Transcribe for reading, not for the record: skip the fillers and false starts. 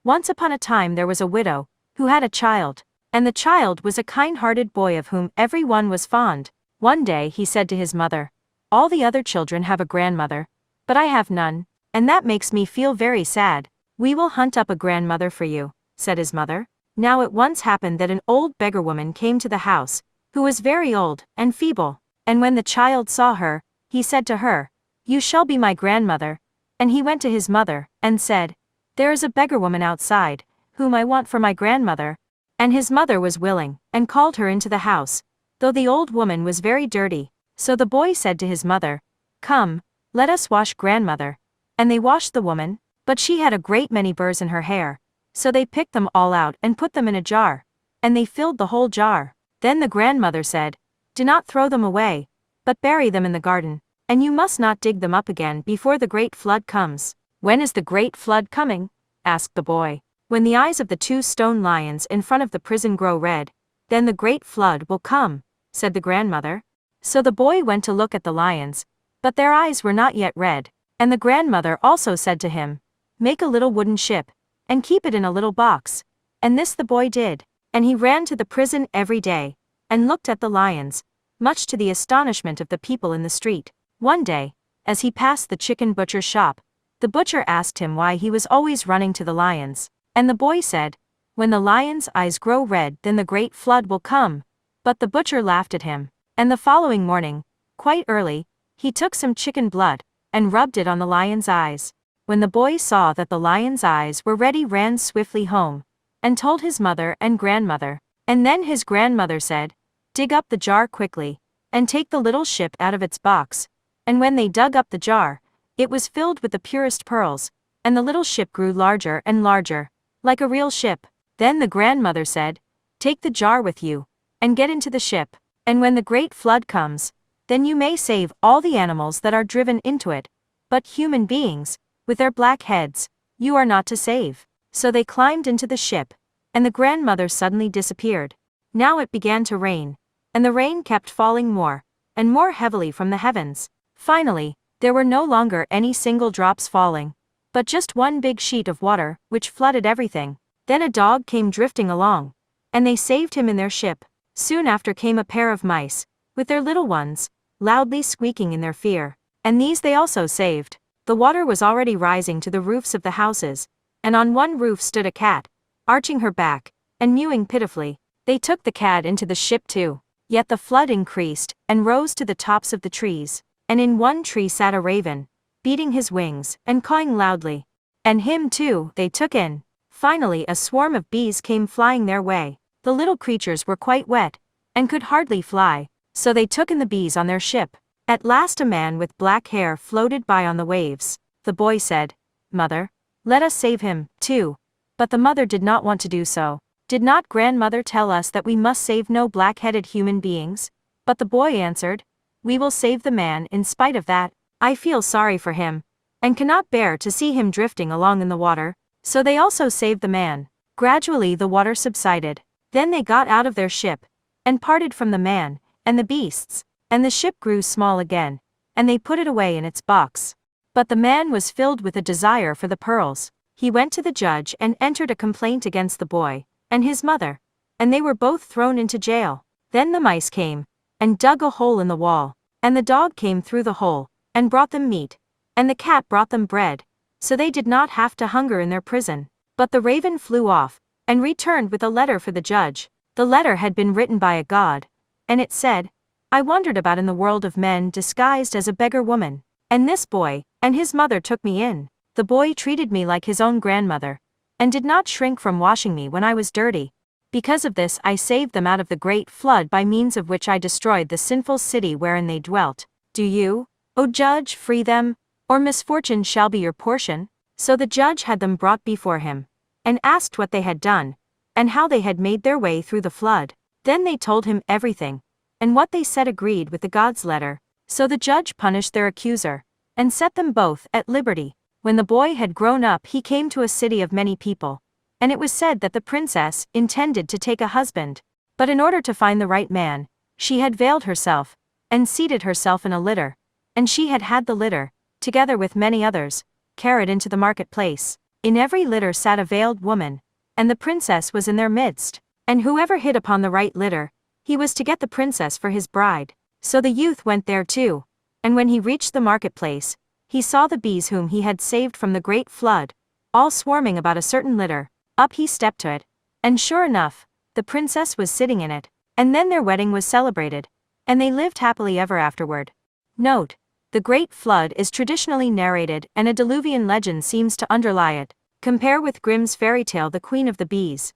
Once upon a time there was a widow, who had a child, and the child was a kind-hearted boy of whom everyone was fond. One day he said to his mother, "All the other children have a grandmother, but I have none, and that makes me feel very sad." "We will hunt up a grandmother for you," said his mother. Now it once happened that an old beggar woman came to the house, who was very old and feeble, and when the child saw her, he said to her, "You shall be my grandmother." And he went to his mother, and said, "There is a beggar woman outside, whom I want for my grandmother." And his mother was willing, and called her into the house, though the old woman was very dirty. So the boy said to his mother, "Come, let us wash grandmother." And they washed the woman, but she had a great many burrs in her hair, so they picked them all out and put them in a jar, and they filled the whole jar. Then the grandmother said, "Do not throw them away, but bury them in the garden, and you must not dig them up again before the great flood comes." "When is the great flood coming?" asked the boy. "When the eyes of the 2 stone lions in front of the prison grow red, then the great flood will come," said the grandmother. So the boy went to look at the lions, but their eyes were not yet red, and the grandmother also said to him, "Make a little wooden ship, and keep it in a little box." And this the boy did, and he ran to the prison every day, and looked at the lions, much to the astonishment of the people in the street. One day, as he passed the chicken butcher's shop, the butcher asked him why he was always running to the lions, and the boy said, "When the lions' eyes grow red, then the great flood will come." But the butcher laughed at him, and the following morning, quite early, he took some chicken blood, and rubbed it on the lion's eyes. When the boy saw that the lion's eyes were red, he ran swiftly home, and told his mother and grandmother. And then his grandmother said, "Dig up the jar quickly, and take the little ship out of its box." And when they dug up the jar, it was filled with the purest pearls, and the little ship grew larger and larger, like a real ship. Then the grandmother said, "Take the jar with you, and get into the ship, and when the great flood comes, then you may save all the animals that are driven into it, but human beings, with their black heads, you are not to save." So they climbed into the ship, and the grandmother suddenly disappeared. Now it began to rain, and the rain kept falling more and more heavily from the heavens. Finally, there were no longer any single drops falling, but just one big sheet of water, which flooded everything. Then a dog came drifting along, and they saved him in their ship. Soon after came a pair of mice, with their little ones, loudly squeaking in their fear, and these they also saved. The water was already rising to the roofs of the houses, and on one roof stood a cat, arching her back, and mewing pitifully. They took the cat into the ship too. Yet the flood increased, and rose to the tops of the trees, and in one tree sat a raven, beating his wings, and cawing loudly. And him too they took in. Finally a swarm of bees came flying their way. The little creatures were quite wet, and could hardly fly, so they took in the bees on their ship. At last a man with black hair floated by on the waves. The boy said, "Mother, let us save him, too." But the mother did not want to do so. "Did not grandmother tell us that we must save no black-headed human beings?" But the boy answered, "We will save the man in spite of that. I feel sorry for him, and cannot bear to see him drifting along in the water." So they also saved the man. Gradually the water subsided. Then they got out of their ship, and parted from the man, and the beasts, and the ship grew small again, and they put it away in its box. But the man was filled with a desire for the pearls. He went to the judge and entered a complaint against the boy and his mother, and they were both thrown into jail. Then the mice came, and dug a hole in the wall, and the dog came through the hole, and brought them meat, and the cat brought them bread, so they did not have to hunger in their prison. But the raven flew off, and returned with a letter for the judge. The letter had been written by a god, and it said, "I wandered about in the world of men disguised as a beggar woman, and this boy and his mother took me in. The boy treated me like his own grandmother, and did not shrink from washing me when I was dirty. Because of this I saved them out of the great flood, by means of which I destroyed the sinful city wherein they dwelt. Do you, O judge, free them, or misfortune shall be your portion." So the judge had them brought before him, and asked what they had done, and how they had made their way through the flood. Then they told him everything, and what they said agreed with the god's letter. So the judge punished their accuser, and set them both at liberty. When the boy had grown up, he came to a city of many people, and it was said that the princess intended to take a husband. But in order to find the right man, she had veiled herself, and seated herself in a litter, and she had had the litter, together with many others, carried into the marketplace. In every litter sat a veiled woman, and the princess was in their midst. And whoever hit upon the right litter, he was to get the princess for his bride. So the youth went there too, and when he reached the marketplace, he saw the bees whom he had saved from the great flood, all swarming about a certain litter. Up he stepped to it, and sure enough, the princess was sitting in it. And then their wedding was celebrated, and they lived happily ever afterward. Note: the Great Flood is traditionally narrated and a Diluvian legend seems to underlie it. Compare with Grimm's fairy tale The Queen of the Bees.